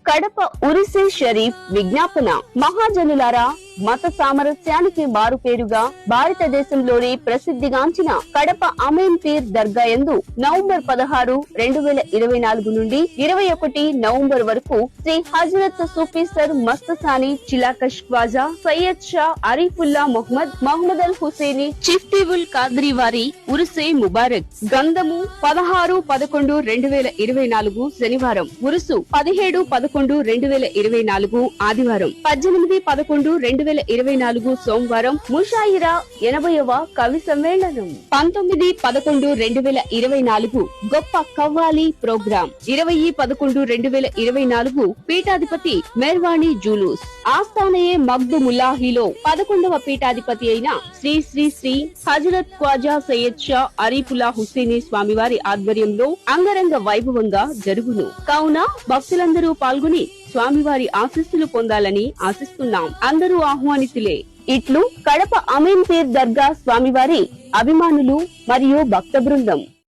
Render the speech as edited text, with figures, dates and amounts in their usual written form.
కడప ఉరిసే షరీఫ్ విజ్ఞాపన. మహాజనులారా, మత సామరస్యానికి మారుపేరుగా భారతదేశంలోని ప్రసిద్ధిగాంచిన కడప అమీన్ పీర్ దర్గా యందు నవంబర్ 16, 2024 నుండి 21 నవంబర్ వరకు శ్రీ హజరత్ సూఫీ సర్ మస్తసాని చిలాకష్ ఖ్వాజా సయ్యద్ షా అరీఫుల్లా మహమ్మద్ అల్ హుసేని చిఫ్తీ ఉల్ కాద్రీ వారి ఉరుసే ముబారక్. గంధము 16-11-2024 శనివారం, ఉరుసు 17-11-2024 ఆదివారం, 18-11-2024 సోమవారం, ముషాయిరా 80వ కవి సమ్మేళనం, 19-11-2024 గొప్ప కవ్వాలి ప్రోగ్రాం, 20-11-2024 పీఠాధిపతి మెర్వాణి జూలూస్, ఆస్థానయే మగ్దు ముల్లాహిలో 11వ పీఠాధిపతి అయిన శ్రీ శ్రీ శ్రీ హజరత్ ఖ్వాజా సయ్యద్ షా అరీఫుల్లా హుసేని స్వామివారి ఆధ్వర్యంలో అంగరంగ వైభవంగా జరుగును. కావున భక్తులందరూ పాల్గొని స్వామివారి ఆశీస్సులు పొందాలని ఆశిస్తున్నాం. అందరూ ఆహ్వానితులే. ఇట్లు కడప అమీన్ పీర్ దర్గా స్వామివారి అభిమానులు మరియు భక్త బృందం.